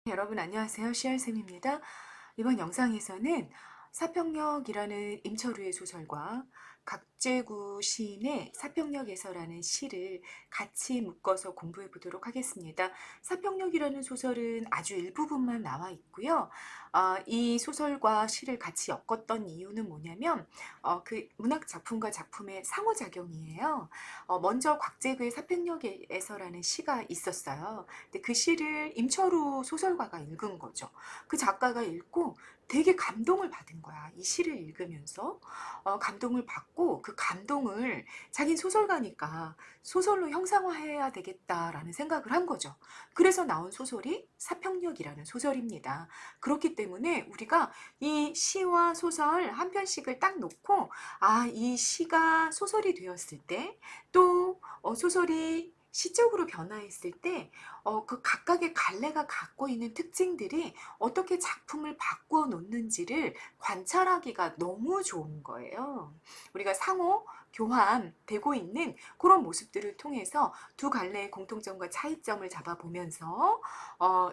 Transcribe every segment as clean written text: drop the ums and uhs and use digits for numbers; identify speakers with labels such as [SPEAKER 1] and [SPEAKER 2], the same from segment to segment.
[SPEAKER 1] 여러분 안녕하세요. 시알쌤입니다. 이번 영상에서는 사평역이라는 임철우의 소설과 각재구 시인의 사평역에서라는 시를 같이 묶어서 공부해 보도록 하겠습니다. 사평역이라는 소설은 아주 일부분만 나와 있고요. 이 소설과 시를 같이 엮었던 이유는 뭐냐면 그 문학 작품과 작품의 상호작용이에요. 먼저 곽재구의 사평역에서라는 시가 있었어요. 근데 그 시를 임철우 소설가가 읽은 거죠. 그 작가가 읽고 되게 감동을 받은 거야. 이 시를 읽으면서 감동을 받고 그 감동을 자긴 소설가니까 소설로 형상화해야 되겠다라는 생각을 한 거죠. 그래서 나온 소설이 사평역이라는 소설입니다. 그렇기 때문에 우리가 이 시와 소설 한 편씩을 딱 놓고 이 시가 소설이 되었을 때 또 소설이 시적으로 변화했을 때 그 각각의 갈래가 갖고 있는 특징들이 어떻게 작품을 바꾸어 놓는지를 관찰하기가 너무 좋은 거예요. 우리가 상호 교환되고 있는 그런 모습들을 통해서 두 갈래의 공통점과 차이점을 잡아보면서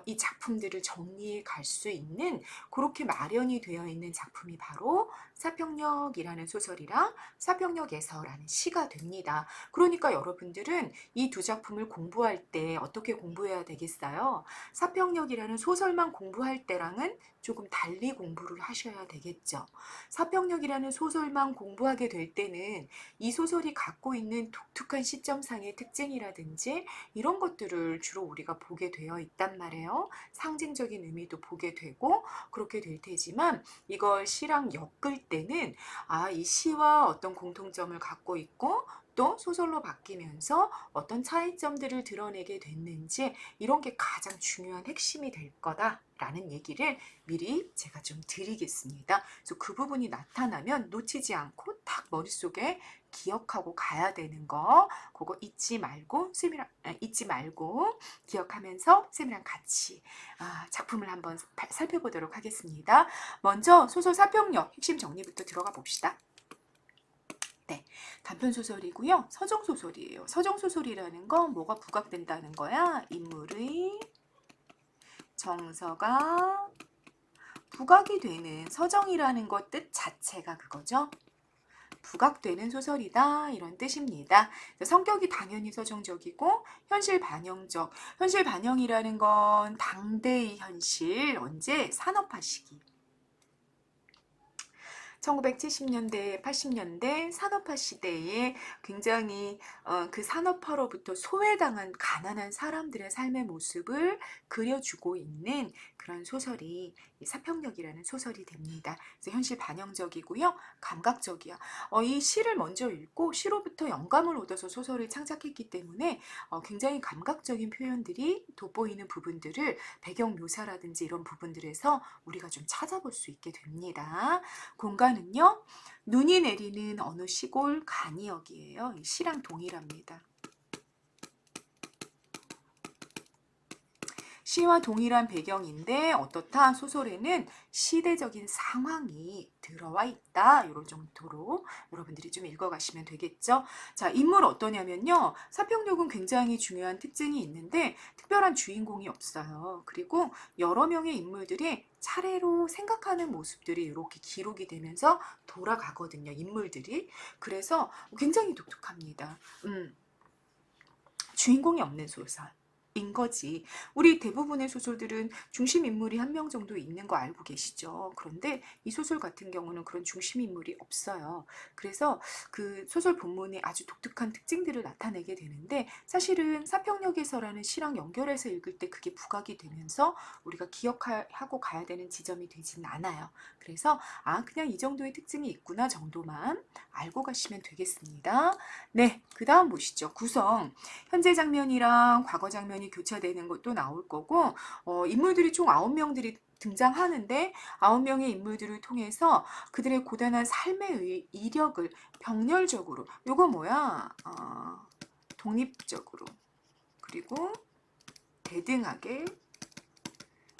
[SPEAKER 1] 이 작품들을 정리해 갈 수 있는 그렇게 마련이 되어 있는 작품이 바로 사평역이라는 소설이랑 사평역에서라는 시가 됩니다. 그러니까 여러분들은 이 두 작품을 공부할 때 어떻게 공부해야 되겠어요? 사평역이라는 소설만 공부할 때랑은 조금 달리 공부를 하셔야 되겠죠. 사평역이라는 소설만 공부하게 될 때는 이 소설이 갖고 있는 독특한 시점상의 특징이라든지 이런 것들을 주로 우리가 보게 되어 있단 말이에요. 상징적인 의미도 보게 되고 그렇게 될 테지만 이걸 시랑 엮을 때는 이 시와 어떤 공통점을 갖고 있고 또 소설로 바뀌면서 어떤 차이점들을 드러내게 됐는지 이런 게 가장 중요한 핵심이 될 거다라는 얘기를 미리 제가 좀 드리겠습니다. 그래서 그 부분이 나타나면 놓치지 않고 딱 머릿속에 기억하고 가야 되는 거 그거 잊지 말고 기억하면서 쌤이랑 같이 작품을 한번 살펴보도록 하겠습니다. 먼저 소설 사평역 핵심 정리부터 들어가 봅시다. 네, 단편소설이고요. 서정소설이에요. 서정소설이라는 건 뭐가 부각된다는 거야? 인물의 정서가 부각이 되는 서정이라는 것 뜻 자체가 그거죠. 부각되는 소설이다 이런 뜻입니다. 성격이 당연히 서정적이고 현실 반영적. 현실 반영이라는 건 당대의 현실, 언제? 산업화 시기. 1970년대, 80년대 산업화 시대에 굉장히 그 산업화로부터 소외당한 가난한 사람들의 삶의 모습을 그려주고 있는 그런 소설이 사평역이라는 소설이 됩니다. 그래서 현실 반영적이고요. 감각적이야. 이 시를 먼저 읽고 시로부터 영감을 얻어서 소설을 창작했기 때문에 굉장히 감각적인 표현들이 돋보이는 부분들을 배경 묘사라든지 이런 부분들에서 우리가 좀 찾아볼 수 있게 됩니다. 공간은요. 눈이 내리는 어느 시골 간이역이에요. 시랑 동일합니다. 시와 동일한 배경인데 어떻다? 소설에는 시대적인 상황이 들어와 있다. 이런 정도로 여러분들이 좀 읽어가시면 되겠죠. 자, 인물 어떠냐면요. 사평역은 굉장히 중요한 특징이 있는데 특별한 주인공이 없어요. 그리고 여러 명의 인물들이 차례로 생각하는 모습들이 이렇게 기록이 되면서 돌아가거든요. 인물들이. 그래서 굉장히 독특합니다. 주인공이 없는 소설. 인 거지. 우리 대부분의 소설들은 중심 인물이 한 명 정도 있는 거 알고 계시죠? 그런데 이 소설 같은 경우는 그런 중심 인물이 없어요. 그래서 그 소설 본문에 아주 독특한 특징들을 나타내게 되는데 사실은 사평역에서라는 시랑 연결해서 읽을 때 그게 부각이 되면서 우리가 기억하고 가야 되는 지점이 되진 않아요. 그래서 그냥 이 정도의 특징이 있구나 정도만 알고 가시면 되겠습니다. 네, 그 다음 보시죠. 구성. 현재 장면이랑 과거 장면이 교차되는 것도 나올 거고 인물들이 총 9명들이 등장하는데 9명의 인물들을 통해서 그들의 고단한 삶의 이력을 병렬적으로 요거 뭐야? 독립적으로 그리고 대등하게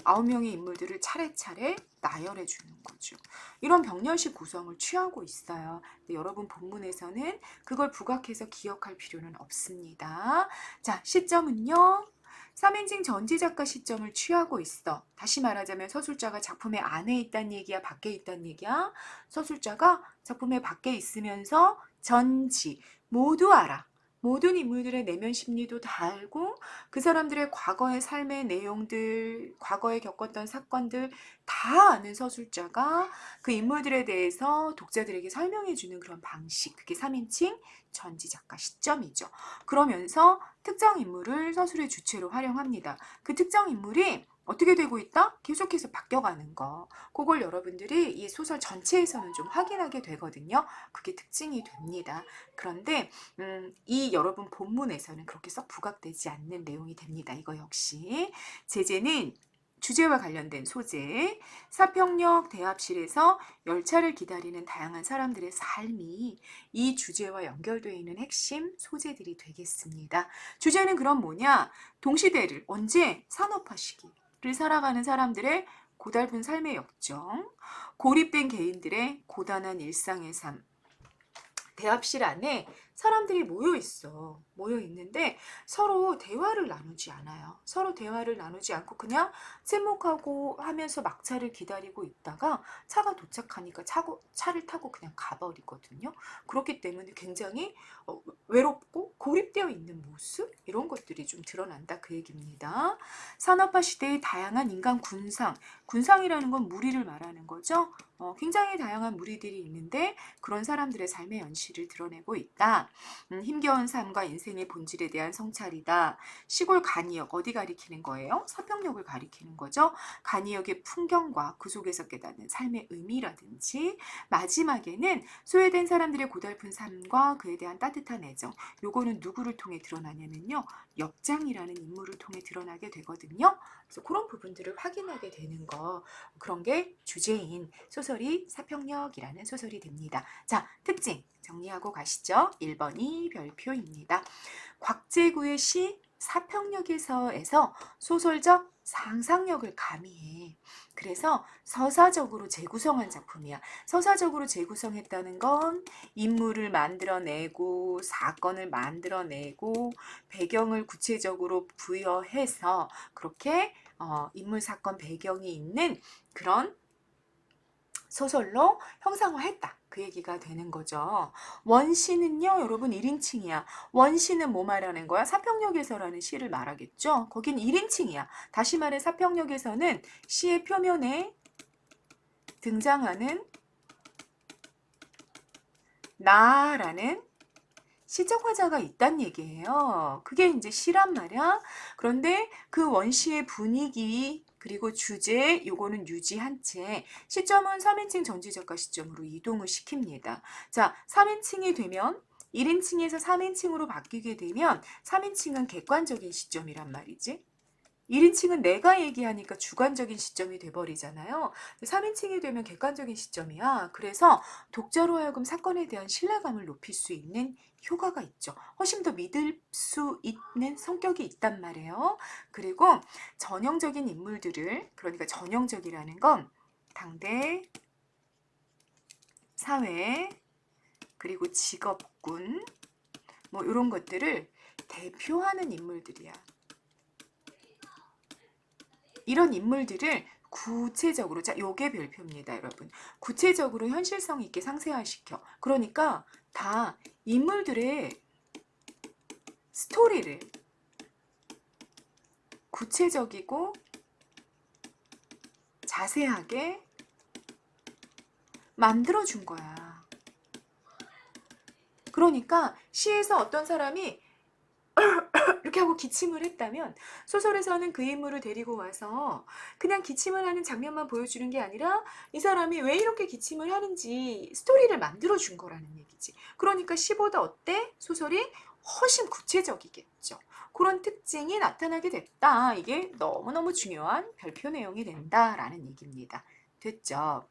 [SPEAKER 1] 9명의 인물들을 차례차례 나열해 주는 거죠. 이런 병렬식 구성을 취하고 있어요. 근데 여러분 본문에서는 그걸 부각해서 기억할 필요는 없습니다. 자, 시점은요. 3인칭 전지 작가 시점을 취하고 있어. 다시 말하자면 서술자가 작품의 안에 있다는 얘기야, 밖에 있다는 얘기야? 서술자가 작품의 밖에 있으면서 전지 모두 알아. 모든 인물들의 내면 심리도 다 알고 그 사람들의 과거의 삶의 내용들, 과거에 겪었던 사건들 다 아는 서술자가 그 인물들에 대해서 독자들에게 설명해주는 그런 방식, 그게 3인칭 전지 작가 시점이죠. 그러면서 특정 인물을 서술의 주체로 활용합니다. 그 특정 인물이 어떻게 되고 있다? 계속해서 바뀌어가는 거. 그걸 여러분들이 이 소설 전체에서는 좀 확인하게 되거든요. 그게 특징이 됩니다. 그런데 이 여러분 본문에서는 그렇게 썩 부각되지 않는 내용이 됩니다. 이거 역시 제재는 주제와 관련된 소재, 사평역 대합실에서 열차를 기다리는 다양한 사람들의 삶이 이 주제와 연결되어 있는 핵심 소재들이 되겠습니다. 주제는 그럼 뭐냐? 동시대를 언제 산업화 시기를 살아가는 사람들의 고달픈 삶의 역정, 고립된 개인들의 고단한 일상의 삶, 대합실 안에 사람들이 모여 있어. 모여 있는데 서로 대화를 나누지 않아요. 서로 대화를 나누지 않고 그냥 침묵하고 하면서 막차를 기다리고 있다가 차가 도착하니까 차를 타고 그냥 가버리거든요. 그렇기 때문에 굉장히 외롭고 고립되어 있는 모습 이런 것들이 좀 드러난다 그 얘기입니다. 산업화 시대의 다양한 인간 군상이라는 건 무리를 말하는 거죠. 굉장히 다양한 무리들이 있는데 그런 사람들의 삶의 연실을 드러내고 있다. 힘겨운 삶과 인생의 본질에 대한 성찰이다. 시골 간이역 어디 가리키는 거예요? 서평역을 가리키는 거죠. 간이역의 풍경과 그 속에서 깨닫는 삶의 의미라든지 마지막에는 소외된 사람들의 고달픈 삶과 그에 대한 따뜻한 애정 요거는 누구를 통해 드러나냐면요. 역장이라는 인물을 통해 드러나게 되거든요. 그래서 그런 부분들을 확인하게 되는 거 그런 게 주제인 소설이 사평역이라는 소설이 됩니다. 자, 특징 정리하고 가시죠. 1번이 별표입니다. 곽재구의 시 사평역에서에서 소설적 상상력을 가미해. 그래서 서사적으로 재구성한 작품이야. 서사적으로 재구성했다는 건 인물을 만들어내고 사건을 만들어내고 배경을 구체적으로 부여해서 그렇게 인물 사건 배경이 있는 그런 소설로 형상화했다. 그 얘기가 되는 거죠. 원시는요, 여러분 1인칭이야. 원시는 뭐 말하는 거야? 사평역에서라는 시를 말하겠죠. 거긴 1인칭이야. 다시 말해 사평역에서는 시의 표면에 등장하는 나라는 시적 화자가 있단 얘기예요. 그게 이제 시란 말이야. 그런데 그 원시의 분위기 그리고 주제 요거는 유지한 채 시점은 3인칭 전지작가 시점으로 이동을 시킵니다. 자, 3인칭이 되면 1인칭에서 3인칭으로 바뀌게 되면 3인칭은 객관적인 시점이란 말이지. 1인칭은 내가 얘기하니까 주관적인 시점이 돼버리잖아요. 3인칭이 되면 객관적인 시점이야. 그래서 독자로 하여금 사건에 대한 신뢰감을 높일 수 있는 효과가 있죠. 훨씬 더 믿을 수 있는 성격이 있단 말이에요. 그리고 전형적인 인물들을, 그러니까 전형적이라는 건 당대, 사회, 그리고 직업군, 뭐 이런 것들을 대표하는 인물들이야. 이런 인물들을 구체적으로, 자, 요게 별표입니다, 여러분. 구체적으로 현실성 있게 상세화시켜. 그러니까 다 인물들의 스토리를 구체적이고 자세하게 만들어준 거야. 그러니까 시에서 어떤 사람이 이렇게 하고 기침을 했다면 소설에서는 그 인물을 데리고 와서 그냥 기침을 하는 장면만 보여주는 게 아니라 이 사람이 왜 이렇게 기침을 하는지 스토리를 만들어준 거라는 얘기지. 그러니까 시보다 어때? 소설이 훨씬 구체적이겠죠. 그런 특징이 나타나게 됐다. 이게 너무너무 중요한 별표 내용이 된다라는 얘기입니다. 됐죠?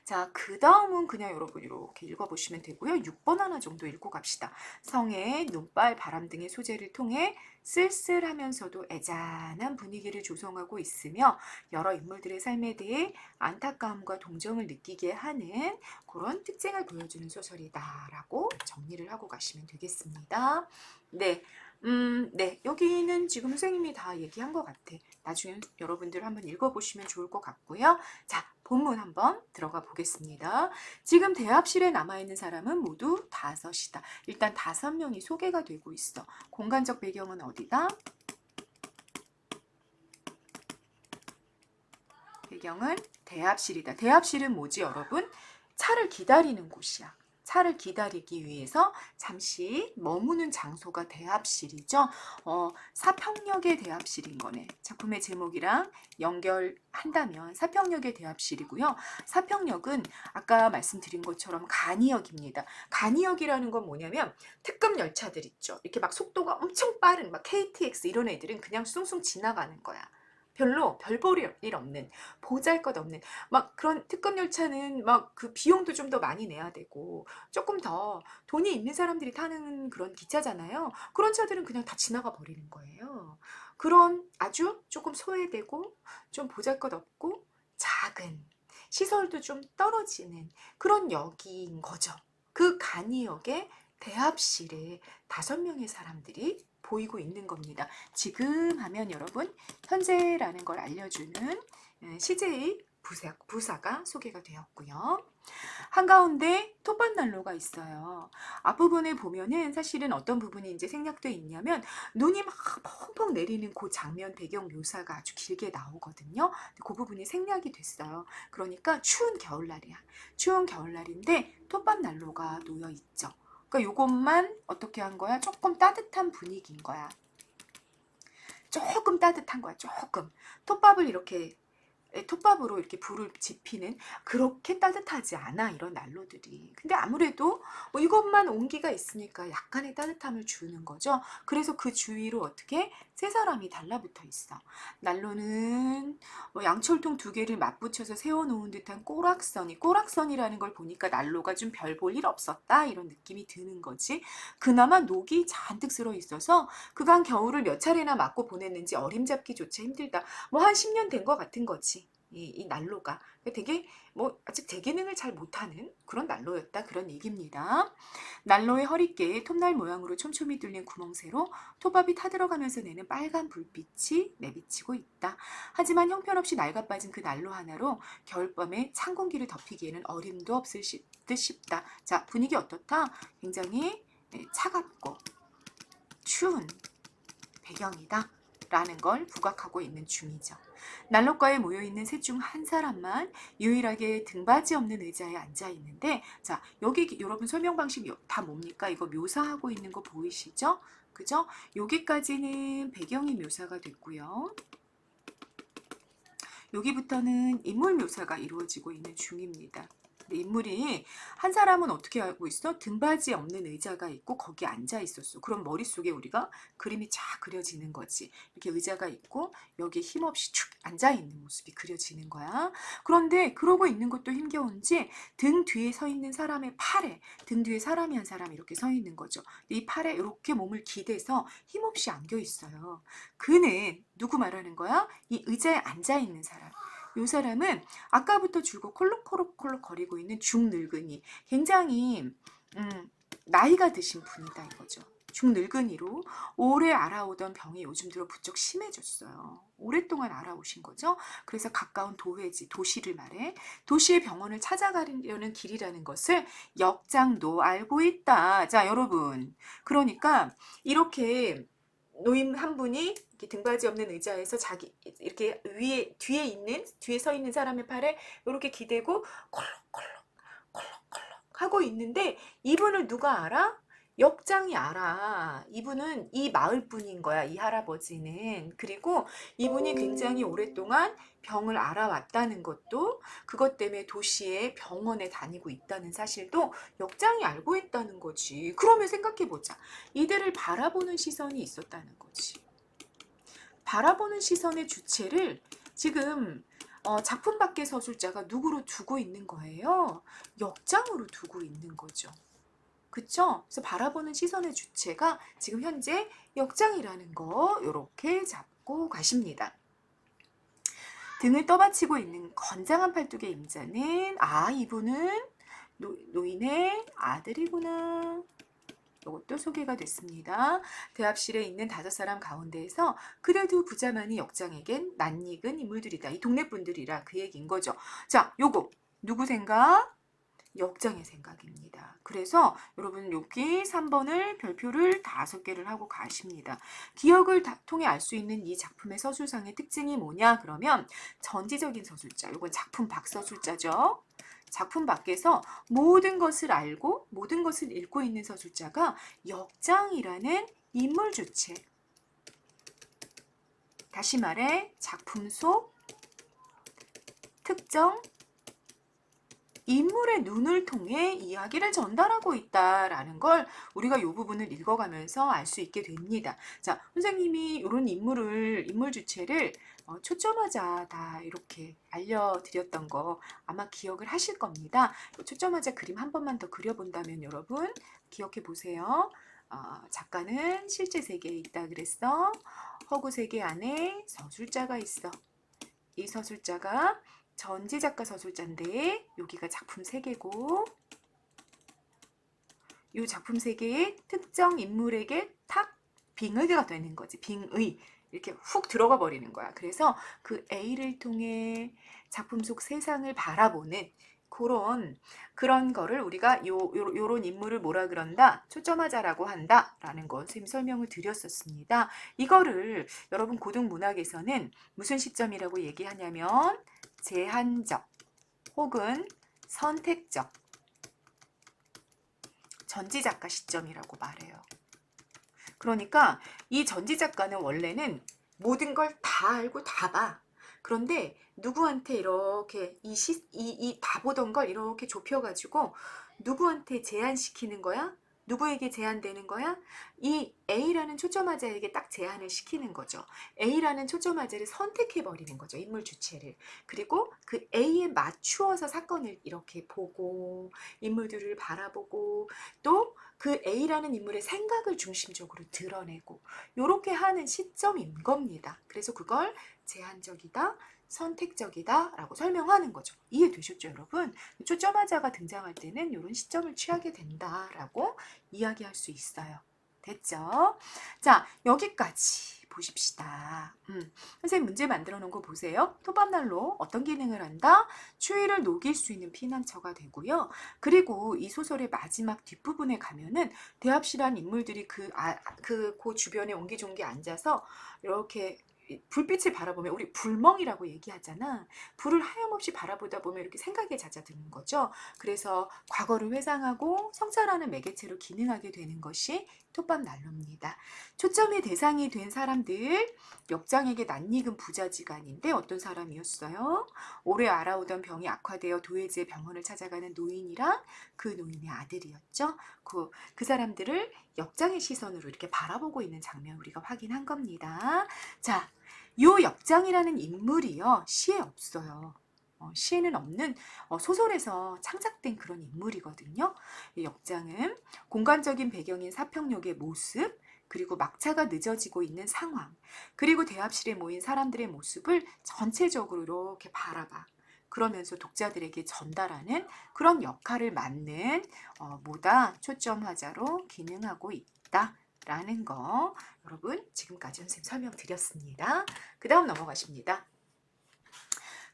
[SPEAKER 1] 자, 그 다음은 그냥 여러분 이렇게 읽어보시면 되고요. 6번 하나 정도 읽고 갑시다. 성의, 눈발, 바람 등의 소재를 통해 쓸쓸하면서도 애잔한 분위기를 조성하고 있으며 여러 인물들의 삶에 대해 안타까움과 동정을 느끼게 하는 그런 특징을 보여주는 소설이다라고 정리를 하고 가시면 되겠습니다. 네. 네. 여기는 지금 선생님이 다 얘기한 것 같아. 나중에 여러분들 한번 읽어보시면 좋을 것 같고요. 자, 본문 한번 들어가 보겠습니다. 지금 대합실에 남아있는 사람은 모두 5이다. 일단 5명이 소개가 되고 있어. 공간적 배경은 어디다? 배경은 대합실이다. 대합실은 뭐지, 여러분? 차를 기다리는 곳이야. 차를 기다리기 위해서 잠시 머무는 장소가 대합실이죠. 사평역의 대합실인 거네. 작품의 제목이랑 연결한다면 사평역의 대합실이고요. 사평역은 아까 말씀드린 것처럼 간이역입니다. 간이역이라는 건 뭐냐면 특급 열차들 있죠. 이렇게 막 속도가 엄청 빠른 막 KTX 이런 애들은 그냥 숭숭 지나가는 거야. 별로 별 볼 일 없는, 보잘것없는 막 그런 특급 열차는 막 그 비용도 좀 더 많이 내야 되고 조금 더 돈이 있는 사람들이 타는 그런 기차잖아요. 그런 차들은 그냥 다 지나가 버리는 거예요. 그런 아주 조금 소외되고 좀 보잘것없고 작은 시설도 좀 떨어지는 그런 역인 거죠. 그 간이역의 대합실에 5명의 사람들이 보이고 있는 겁니다. 지금 하면 여러분 현재라는 걸 알려주는 CJ 부사가 소개가 되었고요. 한가운데 톱밥난로가 있어요. 앞부분에 보면은 사실은 어떤 부분이 이제 생략돼 있냐면 눈이 막 펑펑 내리는 그 장면 배경 묘사가 아주 길게 나오거든요. 그 부분이 생략이 됐어요. 그러니까 추운 겨울날이야. 추운 겨울날인데 톱밥난로가 놓여 있죠. 그러니까 요것만 어떻게 한 거야? 조금 따뜻한 분위기인 거야. 조금 따뜻한 거야. 조금. 톱밥을 이렇게 톱밥으로 이렇게 불을 지피는 그렇게 따뜻하지 않아 이런 난로들이. 근데 아무래도 뭐 이것만 온기가 있으니까 약간의 따뜻함을 주는 거죠. 그래서 그 주위로 어떻게 세 사람이 달라붙어 있어. 난로는 뭐 양철통 2개를 맞붙여서 세워놓은 듯한 꼬락선이라는 걸 보니까 난로가 좀 별 볼 일 없었다 이런 느낌이 드는 거지. 그나마 녹이 잔뜩 쓸어 있어서 그간 겨울을 몇 차례나 맞고 보냈는지 어림잡기조차 힘들다. 뭐 한 10년 된 것 같은 거지. 이 난로가 되게 뭐 아직 대기능을 잘 못하는 그런 난로였다 그런 얘기입니다. 난로의 허리께에 톱날 모양으로 촘촘히 뚫린 구멍새로 톱밥이 타들어가면서 내는 빨간 불빛이 내비치고 있다. 하지만 형편없이 낡아빠진 그 난로 하나로 겨울밤에 찬 공기를 덮이기에는 어림도 없을 듯 싶다. 자, 분위기 어떻다? 굉장히 차갑고 추운 배경이다 라는 걸 부각하고 있는 중이죠. 난로가에 모여있는 셋 중 한 사람만 유일하게 등받이 없는 의자에 앉아 있는데, 자, 여기 여러분 설명 방식 다 뭡니까? 이거 묘사하고 있는 거 보이시죠? 그죠? 여기까지는 배경이 묘사가 됐고요. 여기부터는 인물 묘사가 이루어지고 있는 중입니다. 인물이 한 사람은 어떻게 하고 있어? 등받이 없는 의자가 있고 거기에 앉아 있었어. 그럼 머릿속에 우리가 그림이 쫙 그려지는 거지. 이렇게 의자가 있고 여기에 힘없이 축 앉아 있는 모습이 그려지는 거야. 그런데 그러고 있는 것도 힘겨운지 등 뒤에 서 있는 사람의 팔에 등 뒤에 사람이 한 사람 이렇게 서 있는 거죠. 이 팔에 이렇게 몸을 기대서 힘없이 안겨 있어요. 그는 누구 말하는 거야? 이 의자에 앉아 있는 사람. 이 사람은 아까부터 줄곧 콜록콜록 거리고 있는 중늙은이, 굉장히 나이가 드신 분이다 이거죠. 중늙은이로 오래 알아오던 병이 요즘 들어 부쩍 심해졌어요. 오랫동안 알아오신 거죠. 그래서 가까운 도시를 말해. 도시의 병원을 찾아가려는 길이라는 것을 역장도 알고 있다. 자, 여러분. 그러니까 이렇게 노인 한 분이 이렇게 등받이 없는 의자에서 자기 이렇게 뒤에 서 있는 사람의 팔에 이렇게 기대고 콜록콜록 하고 있는데 이분을 누가 알아? 역장이 알아. 이분은 이 마을 분인 거야, 이 할아버지는. 그리고 이분이 굉장히 오랫동안 병을 알아왔다는 것도, 그것 때문에 도시의 병원에 다니고 있다는 사실도 역장이 알고 있다는 거지. 그러면 생각해보자. 이들을 바라보는 시선이 있었다는 거지. 바라보는 시선의 주체를 지금 작품 밖의 서술자가 누구로 두고 있는 거예요? 역장으로 두고 있는 거죠. 그쵸? 그래서 바라보는 시선의 주체가 지금 현재 역장이라는 거 이렇게 잡고 가십니다. 등을 떠받치고 있는 건장한 팔뚝의 임자는 이분은 노인의 아들이구나. 이것도 소개가 됐습니다. 대합실에 있는 5사람 가운데에서 그래도 부자만이 역장에겐 낯익은 인물들이다. 이 동네 분들이라 그 얘기인 거죠. 자, 요거 누구 생각? 역장의 생각입니다. 그래서 여러분 여기 3번을 별표를 5개를 하고 가십니다. 기억을 통해 알 수 있는 이 작품의 서술상의 특징이 뭐냐? 그러면 전지적인 서술자, 이건 작품 밖 서술자죠. 작품 밖에서 모든 것을 알고 모든 것을 읽고 있는 서술자가 역장이라는 인물 주체. 다시 말해 작품 속 특정 인물의 눈을 통해 이야기를 전달하고 있다라는 걸 우리가 이 부분을 읽어가면서 알 수 있게 됩니다. 자, 선생님이 이런 인물 주체를 초점화자 다 이렇게 알려드렸던 거 아마 기억을 하실 겁니다. 초점화자 그림 한 번만 더 그려본다면 여러분 기억해 보세요. 작가는 실제 세계에 있다 그랬어. 허구 세계 안에 서술자가 있어. 이 서술자가 전지작가 서술자인데 여기가 작품 3개고 이 작품 3개의 특정 인물에게 탁 빙의가 되는 거지. 빙의. 이렇게 훅 들어가 버리는 거야. 그래서 그 A를 통해 작품 속 세상을 바라보는 그런 거를 우리가 요런 인물을 뭐라 그런다? 초점화자라고 한다. 라는 거 선생님 설명을 드렸었습니다. 이거를 여러분 고등문학에서는 무슨 시점이라고 얘기하냐면 제한적 혹은 선택적 전지작가 시점이라고 말해요. 그러니까 이 전지작가는 원래는 모든 걸 다 알고 다 봐. 그런데 누구한테 이렇게 이 봐보던 걸 이렇게 좁혀가지고 누구한테 제한시키는 거야? 누구에게 제한되는 거야? 이 A라는 초점화자에게 딱 제한을 시키는 거죠. A라는 초점화자를 선택해버리는 거죠. 인물 주체를. 그리고 그 A에 맞추어서 사건을 이렇게 보고 인물들을 바라보고 또 그 A라는 인물의 생각을 중심적으로 드러내고 이렇게 하는 시점인 겁니다. 그래서 그걸 제한적이다, 선택적이다 라고 설명하는 거죠. 이해되셨죠, 여러분? 초점화자가 등장할 때는 이런 시점을 취하게 된다라고 이야기할 수 있어요. 됐죠? 자, 여기까지 보십시다. 선생님 문제 만들어 놓은 거 보세요. 톱밥난로 어떤 기능을 한다? 추위를 녹일 수 있는 피난처가 되고요. 그리고 이 소설의 마지막 뒷부분에 가면은 대합실한 인물들이 그 주변에 옹기종기 앉아서 이렇게 불빛을 바라보면 우리 불멍이라고 얘기하잖아. 불을 하염없이 바라보다 보면 이렇게 생각에 잦아드는 거죠. 그래서 과거를 회상하고 성찰하는 매개체로 기능하게 되는 것이 톱밥난로입니다. 초점의 대상이 된 사람들, 역장에게 낯익은 부자지간인데 어떤 사람이었어요? 오래 알아오던 병이 악화되어 도해지의 병원을 찾아가는 노인이랑 그 노인의 아들이었죠. 그 사람들을 역장의 시선으로 이렇게 바라보고 있는 장면 우리가 확인한 겁니다. 자, 요 역장이라는 인물이요 시에 없어요. 시에는 없는 소설에서 창작된 그런 인물이거든요. 이 역장은 공간적인 배경인 사평역의 모습, 그리고 막차가 늦어지고 있는 상황, 그리고 대합실에 모인 사람들의 모습을 전체적으로 이렇게 바라봐. 그러면서 독자들에게 전달하는 그런 역할을 맡는 뭐다? 초점화자로 기능하고 있다. 라는 거 여러분 지금까지 선생님 설명드렸습니다. 그 다음 넘어가십니다.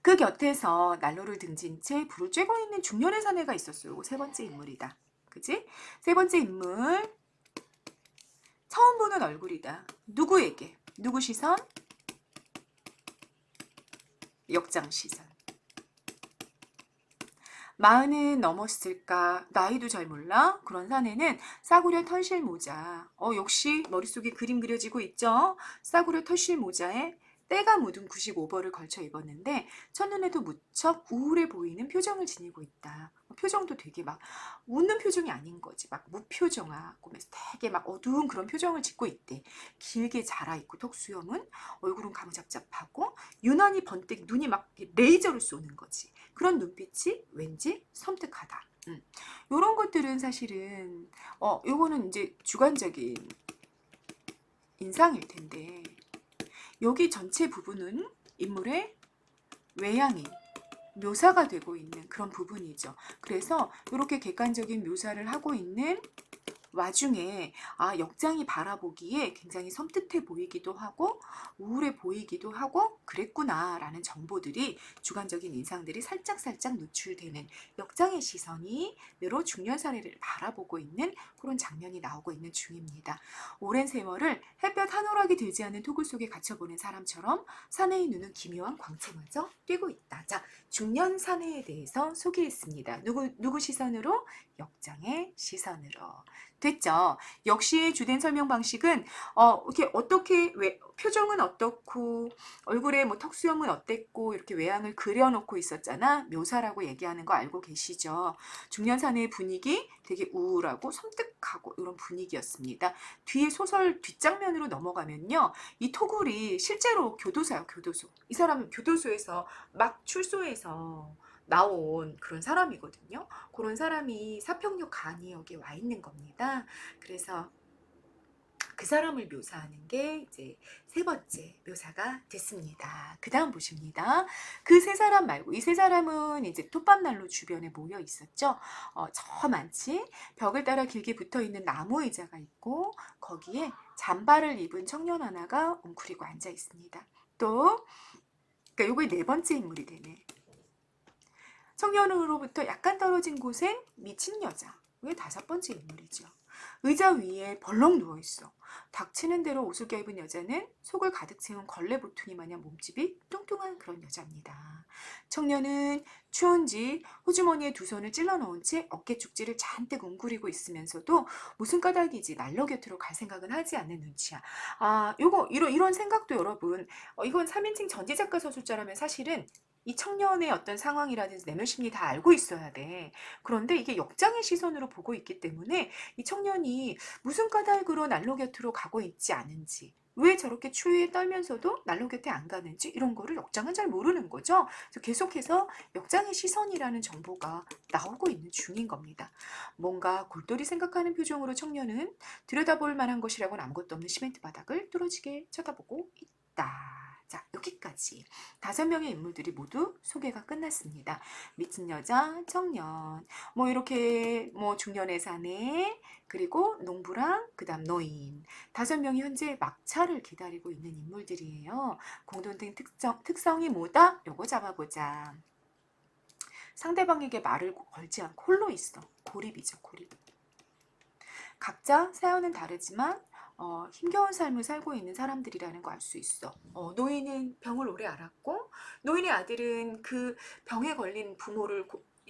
[SPEAKER 1] 그 곁에서 난로를 등진 채 불을 쬐고 있는 중년의 사내가 있었어요. 이거 3번째 인물이다. 그치? 3번째 인물 처음 보는 얼굴이다. 누구에게? 누구 시선? 역장 시선. 40은 넘었을까? 나이도 잘 몰라? 그런 사내는 싸구려 털실 모자. 역시 머릿속에 그림 그려지고 있죠? 싸구려 털실 모자에 때가 묻은 95벌을 걸쳐 입었는데 첫눈에도 무척 우울해 보이는 표정을 지니고 있다. 표정도 되게 막 웃는 표정이 아닌 거지. 막 무표정하고 되게 막 어두운 그런 표정을 짓고 있대. 길게 자라있고 턱수염은 얼굴은 가무잡잡하고 유난히 번뜩 눈이 막 레이저를 쏘는 거지. 그런 눈빛이 왠지 섬뜩하다. 이런 것들은 사실은 요거는 이제 주관적인 인상일 텐데 여기 전체 부분은 인물의 외향이 묘사가 되고 있는 그런 부분이죠. 그래서 이렇게 객관적인 묘사를 하고 있는 와중에 역장이 바라보기에 굉장히 섬뜩해 보이기도 하고 우울해 보이기도 하고 그랬구나라는 정보들이 주관적인 인상들이 살짝살짝 노출되는 역장의 시선이 로 중년 사례를 바라보고 있는 그런 장면이 나오고 있는 중입니다. 오랜 세월을 햇볕 한오락이 들지 않는 토굴 속에 갇혀보는 사람처럼 사내의 눈은 기묘한 광채마저 띄고 있다. 자, 중년 사내에 대해서 소개했습니다. 누구 시선으로? 역장의 시선으로. 됐죠? 역시 주된 설명 방식은 이렇게 어떻게 표정은 어떻고 얼굴에 뭐 턱수염은 어땠고 이렇게 외양을 그려놓고 있었잖아. 묘사라고 얘기하는 거 알고 계시죠? 중년 사내의 분위기 되게 우울하고 섬뜩하고 이런 분위기였습니다. 뒤에 소설 뒷장면으로 넘어가면요. 이 토굴이 실제로 교도소예요. 교도소. 이 사람은 교도소에서 막 출소해서 나온 그런 사람이거든요. 그런 사람이 사평역 간이역에 와 있는 겁니다. 그래서 그 사람을 묘사하는 게 이제 세 번째 묘사가 됐습니다. 그 다음 보십니다. 그 세 사람 말고 이 세 사람은 이제 톱밥난로 주변에 모여 있었죠. 저 많지? 벽을 따라 길게 붙어 있는 나무 의자가 있고 거기에 잠바를 입은 청년 하나가 웅크리고 앉아 있습니다. 또 그러니까 요게 네 번째 인물이 되네. 청년으로부터 약간 떨어진 곳엔 미친 여자. 이게 다섯 번째 인물이죠. 의자 위에 벌렁 누워있어. 닥치는 대로 옷을 껴입은 여자는 속을 가득 채운 걸레 보퉁이 마냥 몸집이 뚱뚱한 그런 여자입니다. 청년은 추운지 호주머니에 두 손을 찔러 넣은 채 어깨 축지를 잔뜩 웅크리고 있으면서도 무슨 까닭이지 난로 곁으로 갈 생각은 하지 않는 눈치야. 이런 생각도 여러분, 이건 3인칭 전지작가 서술자라면 사실은 이 청년의 어떤 상황이라든지 내면 심리 다 알고 있어야 돼. 그런데 이게 역장의 시선으로 보고 있기 때문에 이 청년이 무슨 까닭으로 난로 곁으로 가고 있지 않은지, 왜 저렇게 추위에 떨면서도 난로 곁에 안 가는지 이런 거를 역장은 잘 모르는 거죠. 그래서 계속해서 역장의 시선이라는 정보가 나오고 있는 중인 겁니다. 뭔가 골똘히 생각하는 표정으로 청년은 들여다볼 만한 것이라고는 아무것도 없는 시멘트 바닥을 뚫어지게 쳐다보고 있다. 자, 여기까지 5명의 인물들이 모두 소개가 끝났습니다. 미친 여자, 청년, 뭐 이렇게 뭐 중년의 사내, 그리고 농부랑 그다음 노인 5명이 현재 막차를 기다리고 있는 인물들이에요. 공통된 특성이 뭐다? 요거 잡아보자. 상대방에게 말을 걸지 않고 홀로 있어. 고립이죠, 고립. 각자 사연은 다르지만 힘겨운 삶을 살고 있는 사람들이라는 거 알 수 있어. 노인은 병을 오래 앓았고 노인의 아들은 그 병에 걸린 부모를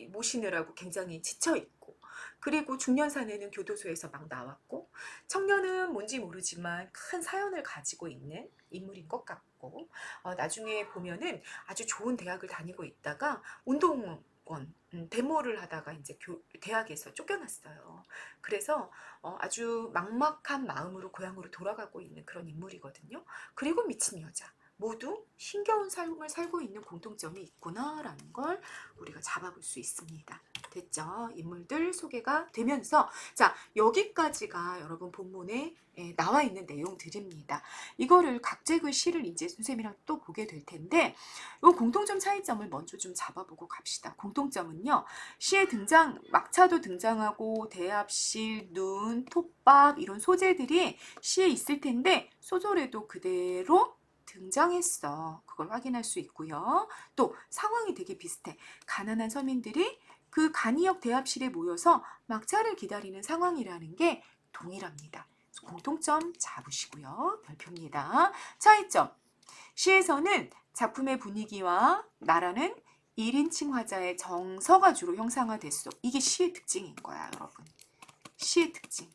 [SPEAKER 1] 모시느라고 굉장히 지쳐있고 그리고 중년 사내는 교도소에서 막 나왔고 청년은 뭔지 모르지만 큰 사연을 가지고 있는 인물인 것 같고 나중에 보면은 아주 좋은 대학을 다니고 있다가 운동권 데모를 하다가 이제 대학에서 쫓겨났어요. 그래서 아주 막막한 마음으로 고향으로 돌아가고 있는 그런 인물이거든요. 그리고 미친 여자. 모두 힘겨운 삶을 살고 있는 공통점이 있구나라는 걸 우리가 잡아볼 수 있습니다. 됐죠? 인물들 소개가 되면서 자, 여기까지가 여러분 본문에 나와 있는 내용들입니다. 이거를 각재의 시를 이제 선생님이랑 또 보게 될 텐데 이 공통점 차이점을 먼저 좀 잡아보고 갑시다. 공통점은요. 시에 막차도 등장하고 대합실, 눈, 톱밥 이런 소재들이 시에 있을 텐데 소설에도 그대로 등장했어. 그걸 확인할 수 있고요. 또 상황이 되게 비슷해. 가난한 서민들이 그 간이역 대합실에 모여서 막차를 기다리는 상황이라는 게 동일합니다. 공통점 잡으시고요. 별표입니다. 차이점. 시에서는 작품의 분위기와 나라는 1인칭 화자의 정서가 주로 형상화됐어. 이게 시의 특징인 거야, 여러분. 시의 특징.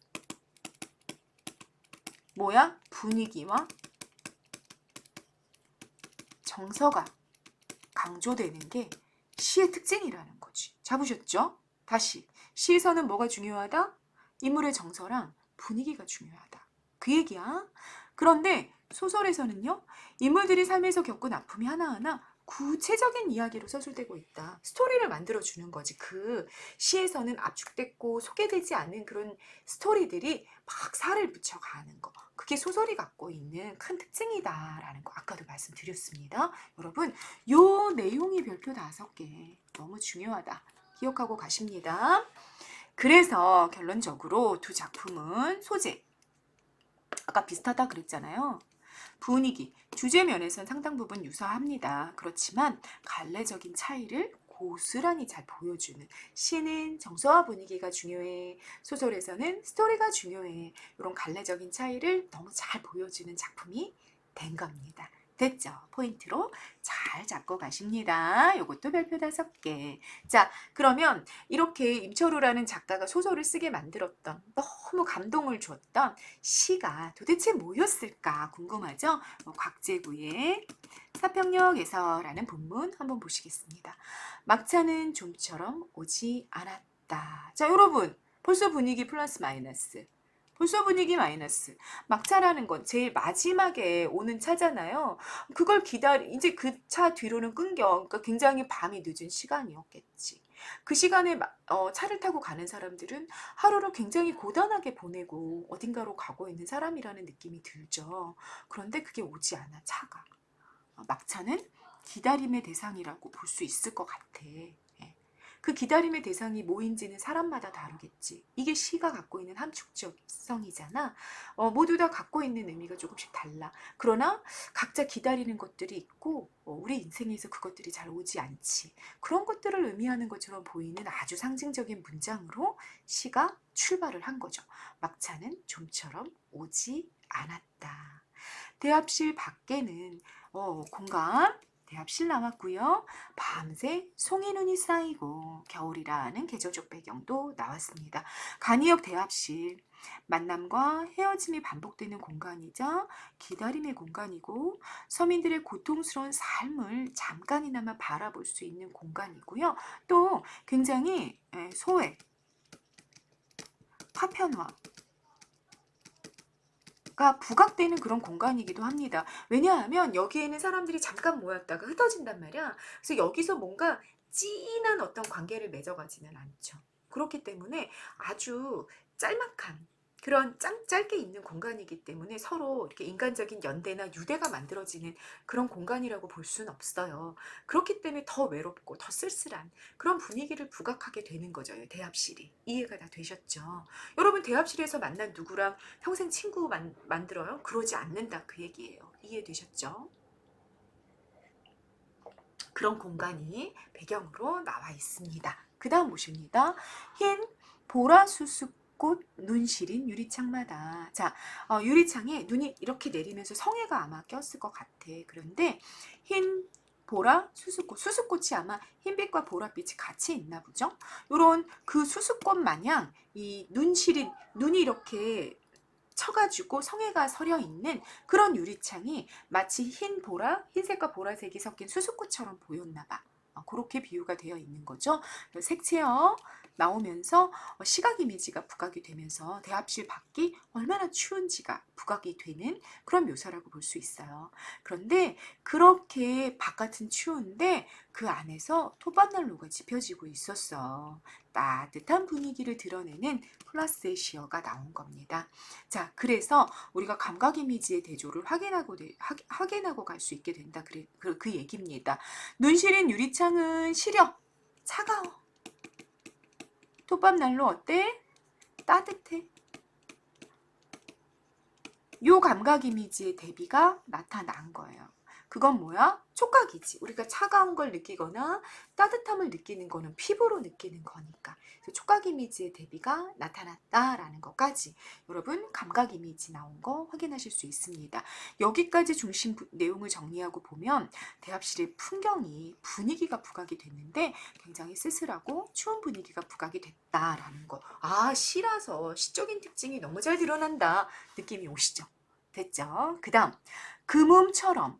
[SPEAKER 1] 뭐야? 분위기와 정서가 강조되는 게 시의 특징이라는 거지. 잡으셨죠? 다시. 시에서는 뭐가 중요하다? 인물의 정서랑 분위기가 중요하다. 그 얘기야. 그런데 소설에서는요. 인물들이 삶에서 겪은 아픔이 하나하나 구체적인 이야기로 서술되고 있다. 스토리를 만들어주는 거지. 그 시에서는 압축됐고 소개되지 않은 그런 스토리들이 막 살을 붙여가는 거. 그게 소설이 갖고 있는 큰 특징이다라는 거 아까도 말씀드렸습니다. 여러분, 요 내용이 별표 5개 너무 중요하다. 기억하고 가십니다. 그래서 결론적으로 두 작품은 소재, 아까 비슷하다 그랬잖아요. 분위기, 주제 면에서는 상당 부분 유사합니다. 그렇지만 갈래적인 차이를 고스란히 잘 보여주는, 시는 정서와 분위기가 중요해, 소설에서는 스토리가 중요해, 이런 갈래적인 차이를 너무 잘 보여주는 작품이 된 겁니다. 됐죠? 포인트로 잘 잡고 가십니다. 요것도 별표 5개. 자, 그러면 이렇게 임철우라는 작가가 소설을 쓰게 만들었던, 너무 감동을 줬던 시가 도대체 뭐였을까 궁금하죠? 곽재구의 사평역에서라는 본문 한번 보시겠습니다. 막차는 좀처럼 오지 않았다. 자, 여러분, 벌써 분위기 플러스 마이너스. 벌써 분위기 마이너스. 막차라는 건 제일 마지막에 오는 차잖아요. 그걸 이제 그 차 뒤로는 끊겨. 그러니까 굉장히 밤이 늦은 시간이었겠지. 그 시간에 차를 타고 가는 사람들은 하루를 굉장히 고단하게 보내고 어딘가로 가고 있는 사람이라는 느낌이 들죠. 그런데 그게 오지 않아, 차가. 막차는 기다림의 대상이라고 볼 수 있을 것 같아. 예. 그 기다림의 대상이 뭐인지는 사람마다 다르겠지. 이게 시가 갖고 있는 함축적성이잖아. 모두 다 갖고 있는 의미가 조금씩 달라. 그러나 각자 기다리는 것들이 있고 우리 인생에서 그것들이 잘 오지 않지. 그런 것들을 의미하는 것처럼 보이는 아주 상징적인 문장으로 시가 출발을 한 거죠. 막차는 좀처럼 오지 않았다. 대합실 밖에는 공감, 대합실 나왔고요. 밤새 송이눈이 쌓이고 겨울이라는 계절적 배경도 나왔습니다. 간이역 대합실, 만남과 헤어짐이 반복되는 공간이자 기다림의 공간이고 서민들의 고통스러운 삶을 잠깐이나마 바라볼 수 있는 공간이고요. 또 굉장히 소외, 파편화, 가 부각되는 그런 공간이기도 합니다. 왜냐하면 여기에는 사람들이 잠깐 모였다가 흩어진단 말이야. 그래서 여기서 뭔가 진한 어떤 관계를 맺어가지는 않죠. 그렇기 때문에 아주 짤막한 그런 짧게 있는 공간이기 때문에 서로 이렇게 인간적인 연대나 유대가 만들어지는 그런 공간이라고 볼 수는 없어요. 그렇기 때문에 더 외롭고 더 쓸쓸한 그런 분위기를 부각하게 되는 거죠. 대합실이. 이해가 다 되셨죠? 여러분 대합실에서 만난 누구랑 평생 친구 만들어요? 그러지 않는다 그 얘기예요. 이해되셨죠? 그런 공간이 배경으로 나와 있습니다. 그 다음 보십니다. 흰 보라수수꽃 눈시린 유리창마다. 자, 유리창에 눈이 이렇게 내리면서 성에가 아마 꼈을 것 같아. 그런데 흰 보라 수수꽃, 수수꽃이 아마 흰빛과 보랏빛이 같이 있나 보죠. 요런 그 수수꽃 마냥 이 눈시린 눈이 이렇게 쳐가지고 성에가 서려 있는 그런 유리창이 마치 흰색과 보라색이 섞인 수수꽃처럼 보였나 봐. 그렇게 비유가 되어 있는 거죠. 색채어 나오면서 시각 이미지가 부각이 되면서 대합실 밖이 얼마나 추운지가 부각이 되는 그런 묘사라고 볼 수 있어요. 그런데 그렇게 바깥은 추운데 그 안에서 톱밥난로가 지펴지고 있었어. 따뜻한 분위기를 드러내는 플러스의 시어가 나온 겁니다. 자, 그래서 우리가 감각 이미지의 대조를 확인하고 갈 수 있게 된다. 그 얘기입니다. 눈 시린 유리창은 시려, 차가워. 톱밥난로 어때? 따뜻해. 요 감각 이미지의 대비가 나타난 거예요. 그건 뭐야? 촉각이지. 우리가 차가운 걸 느끼거나 따뜻함을 느끼는 거는 피부로 느끼는 거니까. 그래서 촉각 이미지의 대비가 나타났다라는 것까지 여러분 감각 이미지 나온 거 확인하실 수 있습니다. 여기까지 중심 내용을 정리하고 보면 대합실의 풍경이 분위기가 부각이 됐는데 굉장히 쓸쓸하고 추운 분위기가 부각이 됐다라는 거. 아, 시라서 시적인 특징이 너무 잘 드러난다 느낌이 오시죠? 됐죠? 그 다음 금음처럼,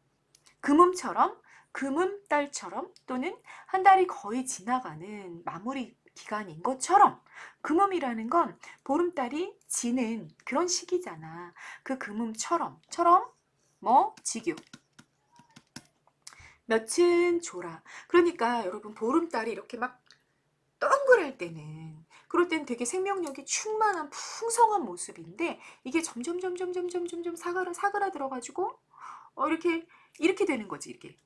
[SPEAKER 1] 금음달처럼 또는 한 달이 거의 지나가는 마무리 기간인 것처럼 금음이라는 건 보름달이 지는 그런 시기잖아. 그 금음처럼 지교 며칠 조라. 그러니까 여러분 보름달이 이렇게 막 동그랄 때는 그럴 때는 되게 생명력이 충만한 풍성한 모습인데 이게 점점 사그라들어 가지고 이렇게 되는 거지. 이렇게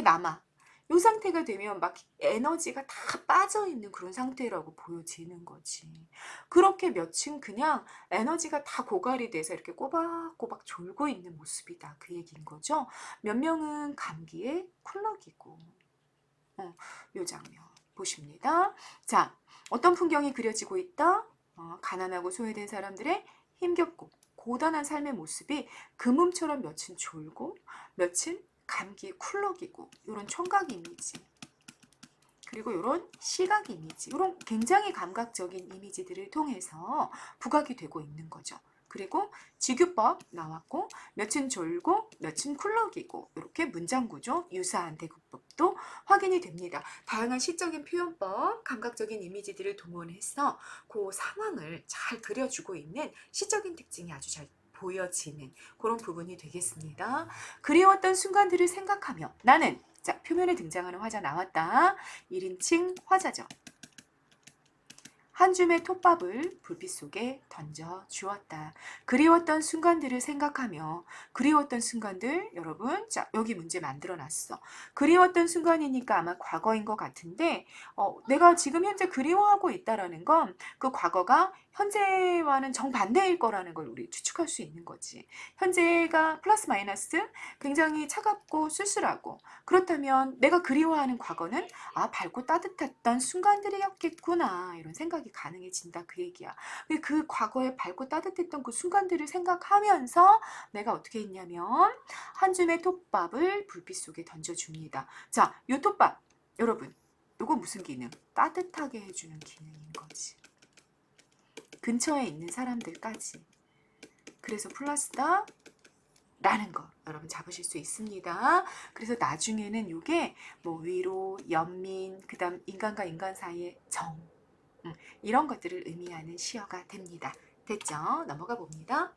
[SPEAKER 1] 남아. 이 상태가 되면 막 에너지가 다 빠져 있는 그런 상태라고 보여지는 거지. 그렇게 며칠 그냥 에너지가 다 고갈이 돼서 이렇게 꼬박꼬박 졸고 있는 모습이다. 그 얘기인 거죠. 몇 명은 감기에 쿨럭이고. 요 장면 보십니다. 자, 어떤 풍경이 그려지고 있다? 가난하고 소외된 사람들의 힘겹고 고단한 삶의 모습이 그몸처럼 며칠 졸고 며칠 감기에 쿨럭이고 이런 청각 이미지 그리고 이런 시각 이미지 이런 굉장히 감각적인 이미지들을 통해서 부각이 되고 있는 거죠. 그리고 지규법 나왔고 몇은 졸고 몇은 쿨럭이고 이렇게 문장 구조 유사한 대국법도 확인이 됩니다. 다양한 시적인 표현법, 감각적인 이미지들을 동원해서 그 상황을 잘 그려주고 있는 시적인 특징이 아주 잘 보여지는 그런 부분이 되겠습니다. 그리웠던 순간들을 생각하며 나는 자, 표면에 등장하는 화자 나왔다. 1인칭 화자죠. 한 줌의 톱밥을 불빛 속에 던져 주었다. 그리웠던 순간들을 생각하며 그리웠던 순간들 여러분 자 여기 문제 만들어 놨어. 그리웠던 순간이니까 아마 과거인 것 같은데 내가 지금 현재 그리워하고 있다라는 건 그 과거가 현재와는 정반대일 거라는 걸 우리 추측할 수 있는 거지. 현재가 플러스 마이너스 굉장히 차갑고 쓸쓸하고 그렇다면 내가 그리워하는 과거는 아 밝고 따뜻했던 순간들이었겠구나 이런 생각이 가능해진다 그 얘기야. 그 과거에 밝고 따뜻했던 그 순간들을 생각하면서 내가 어떻게 했냐면 한 줌의 톱밥을 불빛 속에 던져줍니다. 자, 요 톱밥 여러분 요거 무슨 기능? 따뜻하게 해주는 기능인 거지. 근처에 있는 사람들까지. 그래서 플러스다 라는 거 여러분 잡으실 수 있습니다. 그래서 나중에는 이게 뭐 위로, 연민, 그 다음 인간과 인간 사이의 정 이런 것들을 의미하는 시어가 됩니다. 됐죠? 넘어가 봅니다.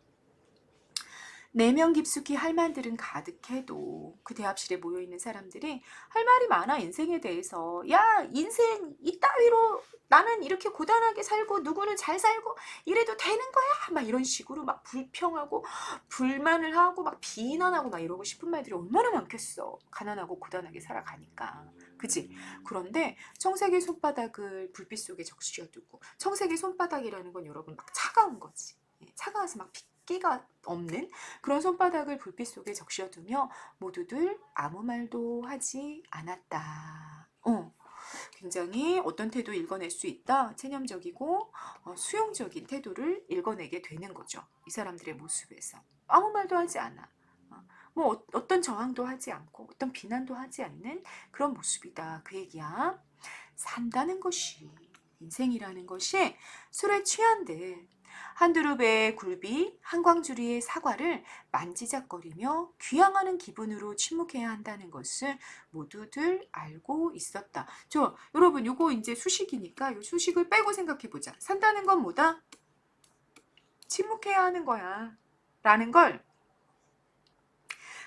[SPEAKER 1] 내면 깊숙이 할 말들은 가득해도 그 대합실에 모여있는 사람들이 할 말이 많아 인생에 대해서 야 인생 이따위로 나는 이렇게 고단하게 살고 누구는 잘 살고 이래도 되는 거야 막 이런 식으로 막 불평하고 불만을 하고 막 비난하고 막 이러고 싶은 말들이 얼마나 많겠어. 가난하고 고단하게 살아가니까 그치? 그런데 청색의 손바닥을 불빛 속에 적셔두고 청색의 손바닥이라는 건 여러분 막 차가운 거지. 차가워서 막 핏기가 없는 그런 손바닥을 불빛 속에 적셔두며 모두들 아무 말도 하지 않았다. 굉장히 어떤 태도 읽어낼 수 있다. 체념적이고 수용적인 태도를 읽어내게 되는 거죠. 이 사람들의 모습에서. 아무 말도 하지 않아. 뭐 어떤 저항도 하지 않고 어떤 비난도 하지 않는 그런 모습이다. 그 얘기야. 산다는 것이 인생이라는 것이 술에 취한들 한 그룹의 굴비 한광주리의 사과를 만지작거리며 귀향하는 기분으로 침묵해야 한다는 것을 모두들 알고 있었다. 여러분 요거 이제 수식이니까 요 수식을 빼고 생각해 보자. 산다는 건 뭐다? 침묵해야 하는 거야. 라는 걸